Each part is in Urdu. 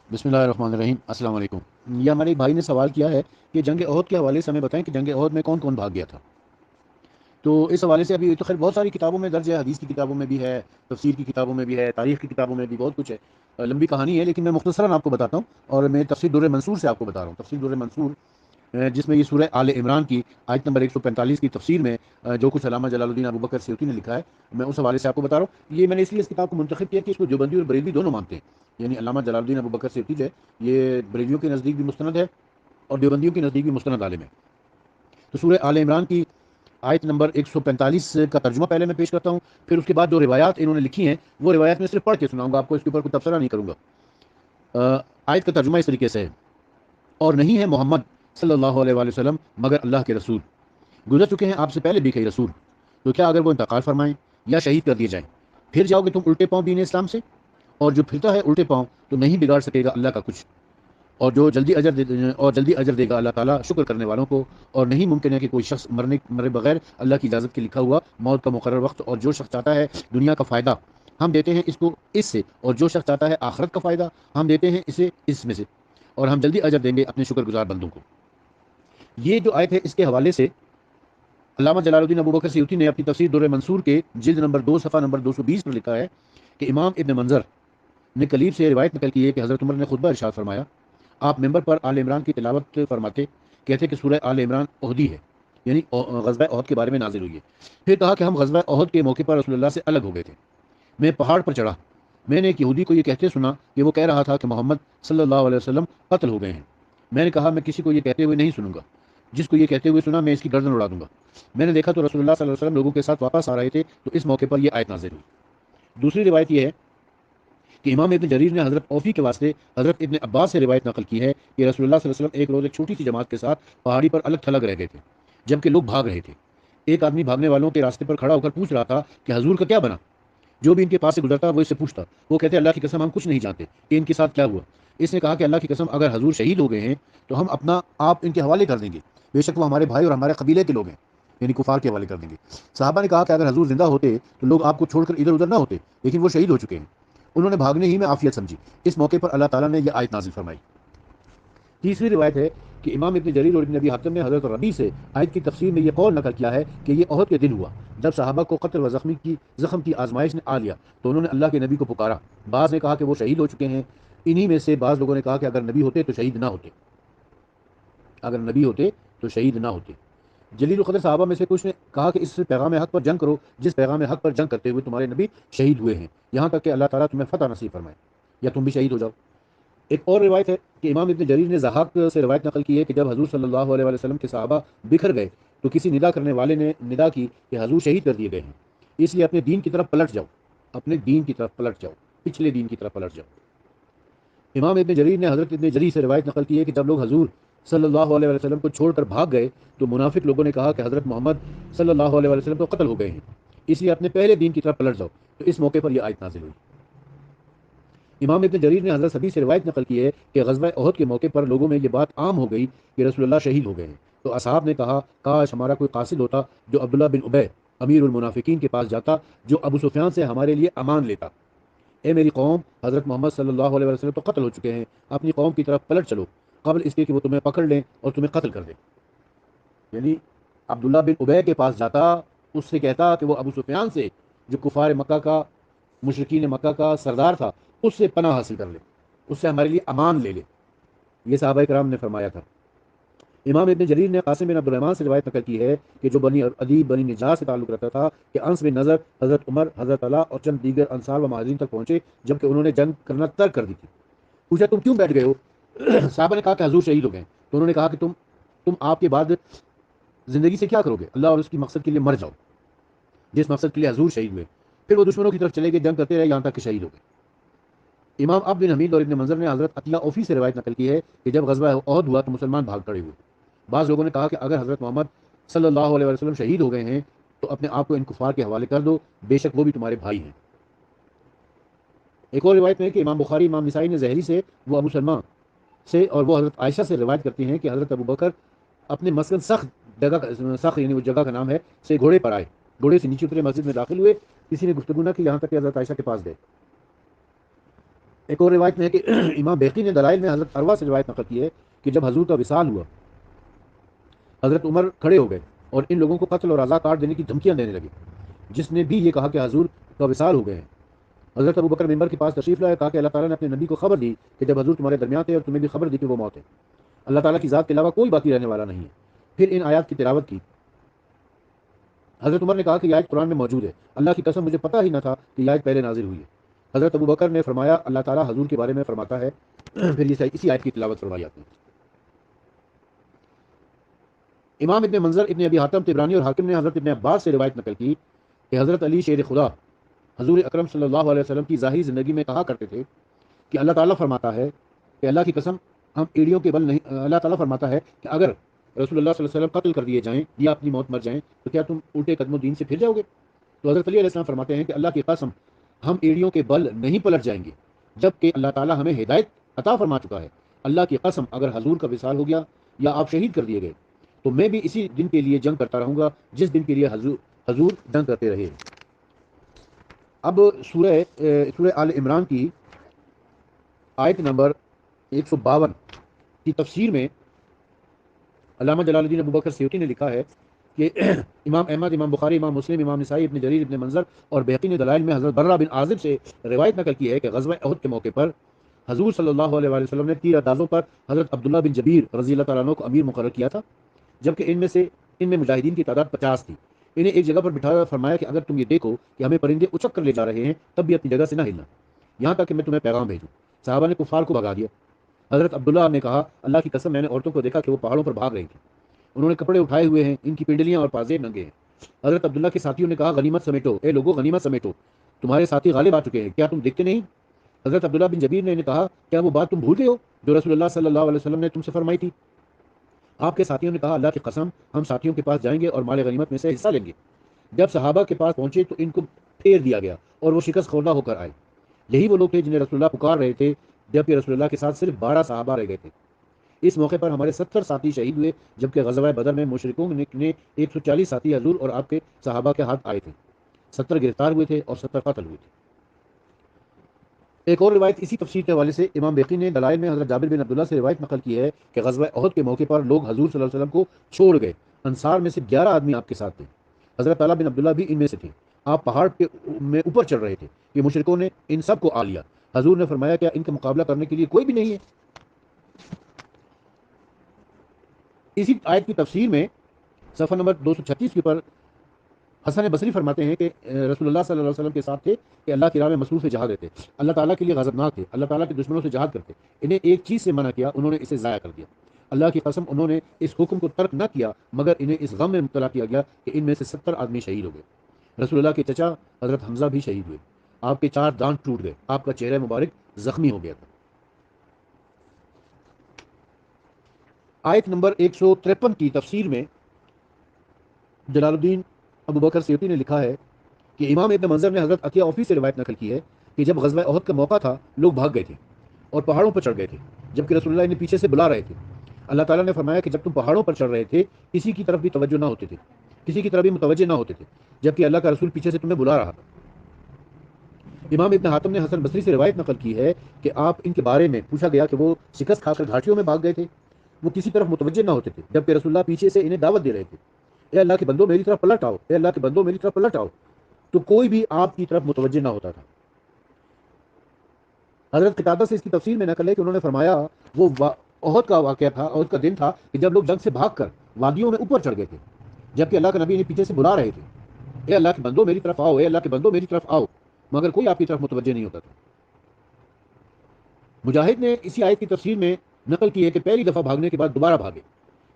بسم اللہ الرحمن الرحیم، السلام علیکم۔ یہ ہمارے ایک بھائی نے سوال کیا ہے کہ جنگ احد کے حوالے سے ہمیں بتائیں کہ جنگ احد میں کون کون بھاگ گیا تھا۔ تو اس حوالے سے ابھی تو خیر بہت ساری کتابوں میں درج ہے، حدیث کی کتابوں میں بھی ہے، تفسیر کی کتابوں میں بھی ہے، تاریخ کی کتابوں میں بھی بہت کچھ ہے۔ لمبی کہانی ہے لیکن میں مختصراً آپ کو بتاتا ہوں، اور میں تفسیر در منصور سے آپ کو بتا رہا ہوں۔ تفسیر در منصور جس میں یہ سورہ آل عمران کی آیت نمبر 145 کی تفسیر میں جو کچھ علامہ جلال الدین ابو بکر سیوطی نے لکھا ہے، میں اس حوالے سے آپ کو بتا رہا ہوں۔ یہ میں نے اس لیے اس کتاب کو منتخب کیا کہ اس کو دیوبندی اور بریلوی دونوں مانتے ہیں، یعنی علامہ جلال الدین ابو بکر سیوطی جو ہے یہ بریلویوں کے نزدیک بھی مستند ہے اور دیوبندیوں کے نزدیک بھی مستند عالم ہے۔ تو سورہ آل عمران کی آیت نمبر 145 کا ترجمہ پہلے میں پیش کرتا ہوں، پھر اس کے بعد جو روایات انہوں نے لکھی ہیں وہ روایات میں صرف پڑھ کے سناؤں گا آپ کو، اس کے اوپر کوئی تبصرہ نہیں کروں گا۔ آیت کا ترجمہ اس طریقے سے ہے: اور نہیں ہے محمد صلی اللہ علیہ وآلہ وسلم مگر اللہ کے رسول، گزر چکے ہیں آپ سے پہلے بھی کئی رسول، تو کیا اگر وہ انتقال فرمائیں یا شہید کر دیے جائیں پھر جاؤ گے تم الٹے پاؤں دین اسلام سے؟ اور جو پھرتا ہے الٹے پاؤں تو نہیں بگاڑ سکے گا اللہ کا کچھ، اور جلدی اجر دے گا اللہ تعالیٰ شکر کرنے والوں کو۔ اور نہیں ممکن ہے کہ کوئی شخص مرے بغیر اللہ کی اجازت کے لکھا ہوا موت کا مقرر وقت، اور جو شخص چاہتا ہے دنیا کا فائدہ ہم دیتے ہیں اس کو اس سے، اور جو شخص چاہتا ہے آخرت کا فائدہ ہم دیتے ہیں اسے اس میں سے، اور ہم جلدی اجر دیں گے اپنے شکر گزار بندوں کو۔ یہ جو آیت ہے اس کے حوالے سے علامہ جلال الدین ابو بکر سیوطی نے اپنی تفسیر در منصور کے جلد نمبر 2 صفحہ نمبر 220 پر لکھا ہے کہ امام ابن منظر نے کلیب سے روایت نقل کی ہے کہ حضرت عمر نے خطبہ ارشاد فرمایا، آپ ممبر پر آل عمران کی تلاوت فرماتے، کہتے کہ سورہ آل عمران احدی ہے، یعنی غزوہ احد کے بارے میں نازل ہوئی ہے۔ پھر کہا کہ ہم غزوہ احد کے موقع پر رسول اللہ سے الگ ہو گئے تھے، میں پہاڑ پر چڑھا، میں نے ایک یہودی کو یہ کہتے سنا کہ وہ کہہ رہا تھا کہ محمد صلی اللہ علیہ وسلم قتل ہو گئے ہیں۔ میں نے کہا میں کسی کو یہ کہتے ہوئے نہیں سنوں گا، جس کو یہ کہتے ہوئے سنا میں اس کی گردن اڑا دوں گا۔ میں نے دیکھا تو رسول اللہ صلی اللہ علیہ وسلم لوگوں کے ساتھ واپس آ رہے تھے، تو اس موقع پر یہ آیت نازل ہوئی۔ دوسری روایت یہ ہے کہ امام ابن جریر نے حضرت اوفی کے واسطے حضرت ابن عباس سے روایت نقل کی ہے کہ رسول اللہ صلی اللہ علیہ وسلم ایک روز ایک چھوٹی سی جماعت کے ساتھ پہاڑی پر الگ تھلگ رہ گئے تھے، جبکہ لوگ بھاگ رہے تھے۔ ایک آدمی بھاگنے والوں کے راستے پر کھڑا ہو کر پوچھ رہا تھا کہ حضور کا کیا بنا؟ جو بھی ان کے پاس سے گزرتا وہ اس سے پوچھتا، وہ کہتے اللہ کی قسم ہم کچھ نہیں جانتے کہ ان کے ساتھ کیا ہوا۔ اس نے کہا کہ اللہ کی قسم اگر حضور شہید ہو گئے ہیں تو ہم اپنا آپ ان کے حوالے کر دیں گے، بے شک وہ ہمارے بھائی اور ہمارے قبیلے کے لوگ ہیں، یعنی کفار کے حوالے کر دیں گے۔ صحابہ نے کہا کہ اگر حضور زندہ ہوتے تو لوگ آپ کو چھوڑ کر ادھر ادھر نہ ہوتے، لیکن وہ شہید ہو چکے ہیں۔ انہوں نے بھاگنے ہی میں عافیت سمجھی، اس موقع پر اللہ تعالیٰ نے یہ آیت نازل فرمائی۔ تیسری روایت ہے کہ امام ابن جریر اور ابن ابی حاتم نے حضرت ربی سے آیت کی تفسیر میں یہ قول نقل کیا ہے کہ یہ احد کے دن ہوا، جب صحابہ کو قتل و زخم کی آزمائش نے آ لیا تو انہوں نے اللہ کے نبی کو پکارا۔ بعض نے کہا کہ وہ شہید ہو چکے ہیں، انہی میں سے بعض لوگوں نے کہا کہ اگر نبی ہوتے تو شہید نہ ہوتے، اگر نبی ہوتے تو شہید نہ ہوتے۔ جلیل القدر صحابہ میں سے کچھ نے کہا کہ اس پیغام حق پر جنگ کرو جس پیغام حق پر جنگ کرتے ہوئے تمہارے نبی شہید ہوئے ہیں، یہاں تک کہ اللہ تعالیٰ تمہیں فتح نصیب فرمائے یا تم بھی شہید ہو جاؤ۔ ایک اور روایت ہے کہ امام ابن جریر نے ضحاک سے روایت نقل کی ہے کہ جب حضور صلی اللہ علیہ وسلم کے صحابہ بکھر گئے تو کسی ندا کرنے والے نے ندا کی کہ حضور شہید کر دیے گئے ہیں، اس لیے اپنے دین کی طرف پلٹ جاؤ، اپنے دین کی طرف پلٹ جاؤ، پچھلے دین کی طرف پلٹ جاؤ۔ امام ابن جریر نے حضرت ابن جریر سے روایت نقل کی ہے کہ جب لوگ حضور صلی اللہ علیہ وسلم کو چھوڑ کر بھاگ گئے تو منافق لوگوں نے کہا کہ حضرت محمد صلی اللہ علیہ وسلم تو قتل ہو گئے ہیں، اس لیے اپنے پہلے دین کی طرف پلٹ جاؤ، تو اس موقع پر یہ آیت نازل ہوئی۔ امام ابن جریر نے حضرت سبی سے روایت نقل کی ہے کہ غزوہ احد کے موقع پر لوگوں میں یہ بات عام ہو گئی کہ رسول اللہ شہید ہو گئے ہیں، تو اصحاب نے کہا کاش ہمارا کوئی قاصد ہوتا جو عبداللہ بن ابی امیر المنافقین کے پاس جاتا، جو ابو سفیان سے ہمارے لیے امان لیتا۔ اے میری قوم، حضرت محمد صلی اللہ علیہ وسلم تو قتل ہو چکے ہیں، اپنی قوم کی طرف پلٹ چلو قبل اس کے کہ وہ تمہیں پکڑ لیں اور تمہیں قتل کر دیں۔ یعنی عبداللہ بن ابی کے پاس جاتا، اس سے کہتا کہ وہ ابو سفیان سے جو کفار مکہ کا مشرکین مکہ کا سردار تھا اس سے پناہ حاصل کر لے، اس سے ہمارے لیے امان لے لے۔ یہ صحابہ کرام نے فرمایا تھا۔ امام ابن جریر نے قاسم بن عبد الرحمن سے روایت نقل کی ہے کہ جو بنی ادیب بنی نجار سے تعلق رکھتا تھا کہ انس بن نظر حضرت عمر حضرت علی اور چند دیگر انصار و مہاجرین تک پہنچے جبکہ انہوں نے جنگ کرنا ترک کر دی تھی۔ پوچھا تم کیوں بیٹھ گئے ہو؟ صحابہ نے کہا کہ حضور شہید ہو گئے، تو انہوں نے کہا کہ تم آپ کے بعد زندگی سے کیا کرو گے؟ اللہ اور اس کی مقصد کے لیے مر جاؤ جس مقصد کے لیے حضور شہید ہوئے۔ پھر وہ دشمنوں کی طرف چلے گئے، جنگ کرتے رہے یہاں تک کہ شہید ہو گئے۔ امام عبد بن حمید اور ابن منظر نے حضرت عطیہ اوفی سے روایت نقل کی ہے کہ جب غزوہ احد ہوا تو مسلمان بھاگ کھڑے ہوئے۔ بعض لوگوں نے کہا کہ اگر حضرت محمد صلی اللہ علیہ وسلم شہید ہو گئے ہیں تو اپنے آپ کو ان کفار کے حوالے کر دو، بے شک وہ بھی تمہارے بھائی ہیں۔ ایک اور روایت میں ہے کہ امام بخاری امام نسائی نے زہری سے وہ ابو سلمہ سے اور وہ حضرت عائشہ سے روایت کرتے ہیں کہ حضرت ابو بکر اپنے مسکن سخت یعنی وہ جگہ کا نام ہے سے گھوڑے پر آئے، گھوڑے سے نیچے اترے، مسجد میں داخل ہوئے، کسی نے گفتگو نہ کی یہاں تک کہ حضرت عائشہ کے پاس گئے۔ ایک اور روایت میں ہے کہ امام بیقی نے دلائل میں حضرت عروہ سے روایت نقل کی ہے کہ جب حضور کا وصال ہوا، حضرت عمر کھڑے ہو گئے اور ان لوگوں کو قتل اور عزا کاٹ دینے کی دھمکیاں دینے لگے جس نے بھی یہ کہا کہ حضور کا وصال ہو گئے ہیں۔ حضرت ابو بکر ممبر کے پاس تشریف لائے، کہا کہ اللہ تعالیٰ نے اپنے نبی کو خبر دی کہ جب حضور تمہارے درمیان تھے اور تمہیں بھی خبر دی کہ وہ موت ہے، اللہ تعالیٰ کی ذات کے علاوہ کوئی باقی رہنے والا نہیں ہے۔ پھر ان آیات کی تلاوت کی۔ حضرت عمر نے کہا کہ یہ آیت قرآن میں موجود ہے، اللہ کی قسم مجھے پتہ ہی نہ تھا کہ یہ آیت پہلے نازل ہوئی ہے۔ حضرت ابو بکر نے فرمایا اللہ تعالیٰ حضور کے بارے میں فرماتا ہے، پھر اسی آیت کی تلاوت فرمائی آپ نے۔ امام ابن منظر، ابن ابی حاتم طبرانی اور حاکم نے حضرت ابن عباس سے روایت نقل کی کہ حضرت علی شیر خدا حضور اکرم صلی اللہ علیہ وسلم کی ظاہری زندگی میں کہا کرتے تھے کہ اللہ تعالیٰ فرماتا ہے کہ اللہ کی قسم ہم ایڑیوں کے بل نہیں، اللہ تعالیٰ فرماتا ہے کہ اگر رسول اللہ صلی اللہ علیہ وسلم قتل کر دیے جائیں یا اپنی موت مر جائیں تو کیا تم الٹے قدم و دین سے پھر جاؤ گے؟ تو حضرت علی علیہ السلام فرماتے ہیں کہ اللہ کی قسم ہم ایڑیوں کے بل نہیں پلٹ جائیں گے جبکہ اللہ تعالیٰ ہمیں ہدایت عطا فرما چکا ہے۔ اللہ کی قسم اگر حضور کا وصال ہو گیا یا آپ شہید کر دیے گئے تو میں بھی اسی دن کے لیے جنگ کرتا رہوں گا جس دن کے لیے حضور جنگ کرتے رہے۔ اب سورہ آل عمران کی آیت نمبر 152 کی تفسیر میں علامہ جلال الدین ابو بکر سیوطی نے لکھا ہے کہ امام احمد، امام بخاری، امام مسلم، امام نسائی، ابن جریر، ابن منظر اور بیہقی نے دلائل میں حضرت برہ بن عازب سے روایت نقل کی ہے کہ غزوہ احد کے موقع پر حضور صلی اللہ علیہ وآلہ وسلم نے تیر اندازوں پر حضرت عبداللہ بن جبیر رضی اللہ تعالیٰ عنہ کو امیر مقرر کیا تھا، جبکہ ان میں مجاہدین کی تعداد 50 تھی۔ انہیں ایک جگہ پر بٹھا فرمایا کہ اگر تم یہ دیکھو کہ ہمیں پرندے اچک کر لے جا رہے ہیں تب بھی اپنی جگہ سے نہ ہلنا یہاں تک کہ میں تمہیں پیغام بھیجوں۔ صحابہ نے کفار کو بھگا دیا۔ حضرت عبداللہ نے کہا اللہ کی قسم میں نے عورتوں کو دیکھا کہ وہ پہاڑوں پر بھاگ رہی تھیں، انہوں نے کپڑے اٹھائے ہوئے ہیں، ان کی پنڈلیاں اور پازیب ننگے ہیں۔ حضرت عبداللہ کے ساتھیوں نے کہا غنیمت سمیٹو، اے لوگو غنیمت سمیٹو، تمہارے ساتھی غالب آ چکے ہیں، کیا تم دیکھتے نہیں؟ حضرت عبداللہ بن جبیر نے انہیں کہا کیا وہ بات تم بھول گئے ہو جو رسول اللہ صلی اللہ علیہ وسلم نے تم سے فرمائی تھی؟ آپ کے ساتھیوں نے کہا اللہ کی قسم ہم ساتھیوں کے پاس جائیں گے اور مال غنیمت میں سے حصہ لیں گے۔ جب صحابہ کے پاس پہنچے تو ان کو پھیر دیا گیا اور وہ شکست خوردہ ہو کر آئے۔ یہی وہ لوگ تھے جنہیں رسول اللہ پکار رہے تھے جبکہ رسول اللہ کے ساتھ صرف 12 صحابہ رہ گئے تھے۔ اس موقع پر ہمارے 70 ساتھی شہید ہوئے جبکہ غزوہ بدر میں مشرکوں نے 140 ساتھی حضور اور آپ کے صحابہ کے ہاتھ آئے تھے، 70 گرفتار ہوئے تھے اور 70 قتل ہوئے تھے۔ ایک اور روایت اسی تفسیر کے حوالے سے امام بیقی نے دلائل میں حضرت جابر بن عبداللہ سے روایت نقل کی ہے کہ غزوہ احد کے موقع پر لوگ حضور صلی اللہ علیہ وسلم کو چھوڑ گئے، انصار میں سے 11 آدمی آپ کے ساتھ تھے، حضرت طلحہ بن عبداللہ بھی ان میں سے تھے۔ آپ پہاڑ میں اوپر چڑھ رہے تھے کہ مشرکوں نے ان سب کو آ لیا۔ حضور نے فرمایا کیا ان کا مقابلہ کرنے کے لیے کوئی بھی نہیں ہے؟ اسی آیت کی تفسیر میں صفحہ نمبر 236 کے پر حسن بصری فرماتے ہیں کہ رسول اللہ صلی اللہ علیہ وسلم کے ساتھ تھے کہ اللہ کی راہ میں مصروف جہاد رہتے، اللہ تعالیٰ کے لیے غضبناک تھے، اللہ تعالیٰ کے دشمنوں سے جہاد کرتے، انہیں ایک چیز سے منع کیا انہوں نے اسے ضائع کر دیا۔ اللہ کی قسم انہوں نے اس حکم کو ترک نہ کیا مگر انہیں اس غم میں مبتلا کیا گیا کہ ان میں سے 70 آدمی شہید ہو گئے۔ رسول اللہ کے چچا حضرت حمزہ بھی شہید ہوئے، آپ کے 4 دانت ٹوٹ گئے، آپ کا چہرہ مبارک زخمی ہو گیا تھا۔ آیت نمبر 153 کی تفسیر میں جلال الدین ابو بکر سیوطی نے لکھا ہے کہ امام ابن منظر نے حضرت عطیہ اوفی سے روایت نقل کی ہے کہ جب غزوہ احد کا موقع تھا لوگ بھاگ گئے تھے اور پہاڑوں پر چڑھ گئے تھے جبکہ رسول اللہ انہیں پیچھے سے بلا رہے تھے۔ اللہ تعالیٰ نے فرمایا کہ جب تم پہاڑوں پر چڑھ رہے تھے کسی کی طرف بھی توجہ نہ ہوتے تھے، کسی کی طرف بھی متوجہ نہ ہوتے تھے جبکہ اللہ کا رسول پیچھے سے تمہیں بلا رہا تھا۔ امام ابن حاتم نے حسن بصری سے روایت نقل کی ہے کہ آپ ان کے بارے میں پوچھا گیا کہ وہ شکست کھا کر گھاٹیوں میں بھاگ گئے تھے، وہ کسی طرف متوجہ نہ ہوتے تھے جبکہ رسول اللہ پیچھے سے انہیں دعوت دے رہے تھے، اے اللہ کے بندوں میری طرف پلٹ آؤ، اے اللہ کے بندوں میری طرف پلٹ آؤ، تو کوئی بھی آپ کی طرف متوجہ نہ ہوتا تھا۔ حضرت قتادہ سے اس کی تفسیر میں نقل ہے کہ انہوں نے فرمایا وہ احد کا واقعہ تھا، احد کا دن تھا کہ جب لوگ جنگ سے بھاگ کر وادیوں میں اوپر چڑھ گئے تھے جبکہ اللہ کا نبی انہیں پیچھے سے بلا رہے تھے، اے اللہ کے بندوں میری طرف آؤ، اے اللہ کے بندوں میری طرف آؤ، مگر کوئی آپ کی طرف متوجہ نہیں ہوتا تھا۔ مجاہد نے اسی آیت کی تفسیر میں نقل کی ہے کہ پہلی دفعہ بھاگنے کے بعد دوبارہ بھاگے،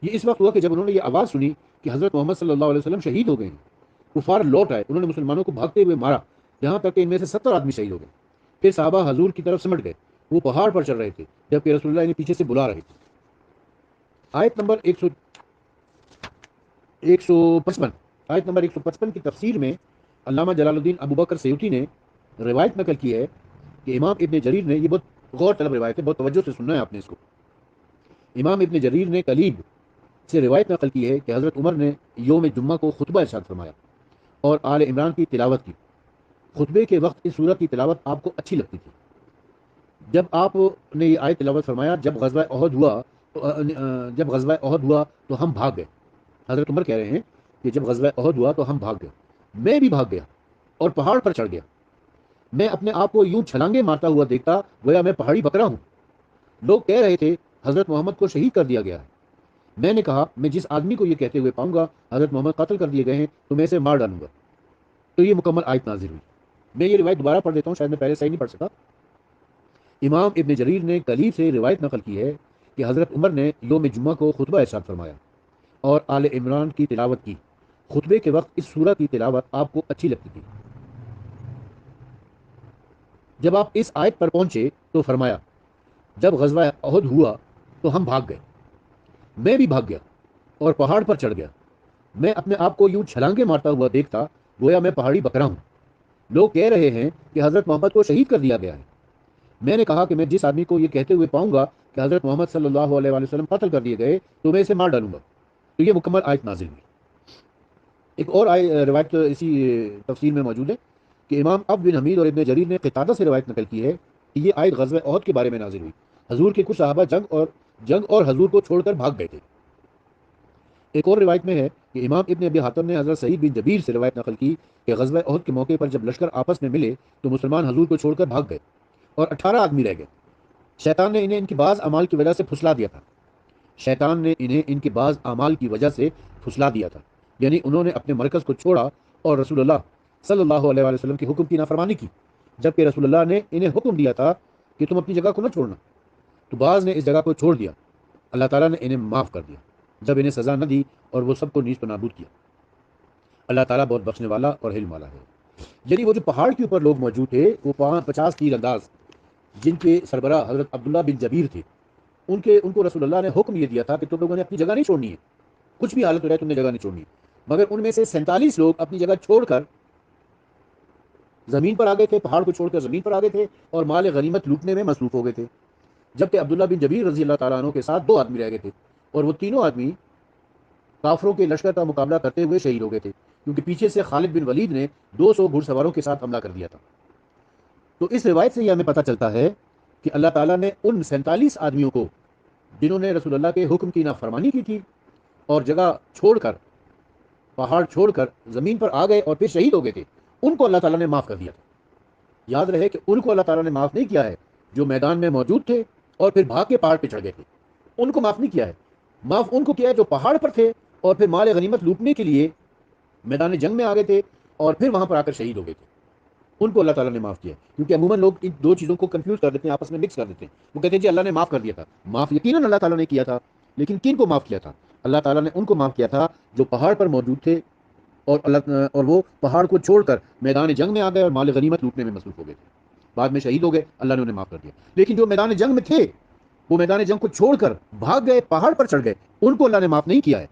یہ اس وقت ہوا کہ جب انہوں نے یہ آواز سنی کہ حضرت محمد صلی اللہ علیہ وسلم شہید ہو گئے ہیں۔ کفار لوٹ آئے، انہوں نے مسلمانوں کو بھاگتے ہوئے مارا یہاں تک کہ ان میں سے 70 آدمی شہید ہو گئے۔ پھر صحابہ حضور کی طرف سمٹ گئے، وہ پہاڑ پر چڑھ رہے تھے جبکہ رسول اللہ انہیں پیچھے سے بلا رہے تھے۔ آیت نمبر 155 آیت نمبر 155 کی تفسیر میں علامہ جلال الدین ابو بکر سیوطی نے روایت نقل کی ہے کہ امام ابن جریر نے، یہ بہت غور طلب روایت ہے، بہت توجہ سے سننا ہے آپ نے اس کو، امام ابن جریر نے کلیب سے روایت نقل کی ہے کہ حضرت عمر نے یوم جمعہ کو خطبہ ارشاد فرمایا اور آل عمران کی تلاوت کی۔ خطبے کے وقت اس سورت کی تلاوت آپ کو اچھی لگتی تھی۔ جب آپ نے یہ آیت تلاوت فرمایا جب غزوہ احد ہوا جب غزوہ احد ہوا تو ہم بھاگ گئے. حضرت عمر کہہ رہے ہیں کہ جب غزوہ احد ہوا تو ہم بھاگ گئے. میں بھی بھاگ گیا اور پہاڑ پر چڑھ گیا. میں اپنے آپ کو یوں چھلانگے مارتا ہوا دیکھتا گویا میں پہاڑی بکرا ہوں. لوگ کہہ رہے تھے حضرت محمد کو شہید کر دیا گیا ہے. میں نے کہا میں جس آدمی کو یہ کہتے ہوئے پاؤں گا حضرت محمد قتل کر دیے گئے ہیں تو میں اسے مار ڈالوں گا. تو یہ مکمل آیت نازل ہوئی. میں یہ روایت دوبارہ پڑھ دیتا ہوں, شاید میں پہلے صحیح نہیں پڑھ سکا. امام ابن جریر نے کلیب سے روایت نقل کی ہے کہ حضرت عمر نے یوم جمعہ کو خطبہ ارشاد فرمایا اور آل عمران کی تلاوت کی. خطبے کے وقت اس سورہ کی تلاوت آپ کو اچھی لگتی تھی. جب آپ اس آیت پر پہنچے تو فرمایا جب غزوہ احد ہوا تو ہم بھاگ گئے. میں بھی بھاگ گیا اور پہاڑ پر چڑھ گیا. میں اپنے آپ کو یوں چھلانگے مارتا ہوا دیکھتا گویا میں پہاڑی بکرا ہوں. لوگ کہہ رہے ہیں کہ حضرت محمد کو شہید کر دیا گیا ہے. میں نے کہا کہ میں جس آدمی کو یہ کہتے ہوئے پاؤں گا کہ حضرت محمد صلی اللہ علیہ وآلہ وسلم قتل کر دیے گئے تو میں اسے مار ڈالوں گا. تو یہ مکمل آیت نازل ہوئی. ایک اور روایت اسی تفسیر میں موجود ہے کہ امام اب بن حمید اور ابن جریر نے قتادہ سے روایت نقل کی ہے کہ یہ آیت غزوہ احد کے بارے میں نازل ہوئی. حضور کے کچھ صحابہ جنگ اور حضور کو چھوڑ کر بھاگ گئے تھے. ایک اور روایت میں ہے کہ امام ابن ابی حاتم نے حضرت سعید بن جبیر سے روایت نقل کی کہ غزوہ احد کے موقع پر جب لشکر آپس میں ملے تو مسلمان حضور کو چھوڑ کر بھاگ گئے اور 18 آدمی رہ گئے. شیطان نے انہیں ان کی بعض اعمال کی وجہ سے پھسلا دیا تھا. شیطان نے انہیں ان کی بعض اعمال کی وجہ سے پھسلا دیا تھا, یعنی انہوں نے اپنے مرکز کو چھوڑا اور رسول اللہ صلی اللہ علیہ وآلہ وسلم کے حکم کی نافرمانی کی, جبکہ رسول اللہ نے انہیں حکم دیا تھا کہ تم اپنی جگہ کو نہ چھوڑنا. تو بعض نے اس جگہ کو چھوڑ دیا. اللہ تعالیٰ نے انہیں معاف کر دیا جب انہیں سزا نہ دی اور وہ سب کو نیز پر نابود کیا. اللہ تعالیٰ بہت بخشنے والا اور حلم والا ہے. یعنی وہ جو پہاڑ کے اوپر لوگ موجود تھے وہ 50 تیر انداز جن کے سربراہ حضرت عبداللہ بن جبیر تھے, ان کو رسول اللہ نے حکم یہ دیا تھا کہ تم لوگوں نے اپنی جگہ نہیں چھوڑنی ہے, کچھ بھی حالت ہو رہے تم نے جگہ نہیں چھوڑنی ہے. مگر ان میں سے 47 لوگ اپنی جگہ چھوڑ کر زمین پر آ گئے تھے, پہاڑ کو چھوڑ کر زمین پر آ گئے تھے اور مال غنیمت لوٹنے میں مصروف ہو گئے تھے. جبکہ عبداللہ بن جبیر رضی اللہ تعالیٰ عنہ کے ساتھ 2 آدمی رہ گئے تھے اور وہ تینوں آدمی کافروں کے لشکر کا مقابلہ کرتے ہوئے شہید ہو گئے تھے, کیونکہ پیچھے سے خالد بن ولید نے 200 گھڑ سواروں کے ساتھ حملہ کر دیا تھا. تو اس روایت سے یہ ہمیں پتہ چلتا ہے کہ اللہ تعالیٰ نے ان 47 آدمیوں کو جنہوں نے رسول اللہ کے حکم کی نافرمانی کی تھی اور جگہ چھوڑ کر پہاڑ چھوڑ کر زمین پر آ گئے اور پھر شہید ہو گئے تھے, ان کو اللہ تعالیٰ نے معاف کر دیا تھا. یاد رہے کہ ان کو اللہ تعالیٰ نے معاف نہیں کیا ہے جو میدان میں موجود تھے اور پھر بھاگ کے پہاڑ پہ چڑھ گئے تھے. ان کو معاف نہیں کیا ہے. معاف ان کو کیا ہے جو پہاڑ پر تھے اور پھر مال غنیمت لوٹنے کے لیے میدان جنگ میں آ گئے تھے اور پھر وہاں پر آ کر شہید ہو گئے تھے. ان کو اللہ تعالیٰ نے معاف کیا, کیونکہ عموماً لوگ ان 2 چیزوں کو کنفیوز کر دیتے ہیں, آپس میں مکس کر دیتے ہیں. وہ کہتے ہیں جی اللہ نے معاف کر دیا تھا. معاف یقیناً اللہ تعالیٰ نے کیا تھا, لیکن کن کو معاف کیا تھا؟ اللہ تعالیٰ نے ان کو معاف کیا تھا جو پہاڑ پر موجود تھے اور وہ پہاڑ کو چھوڑ کر میدان جنگ میں آ گئے اور مال غنیمت لوٹنے میں مصروف ہو گئے تھے. بعد میں شہید ہو گئے, اللہ نے انہیں معاف کر دیا. لیکن جو میدان جنگ میں تھے وہ میدان جنگ کو چھوڑ کر بھاگ گئے, پہاڑ پر چڑھ گئے, ان کو اللہ نے معاف نہیں کیا ہے.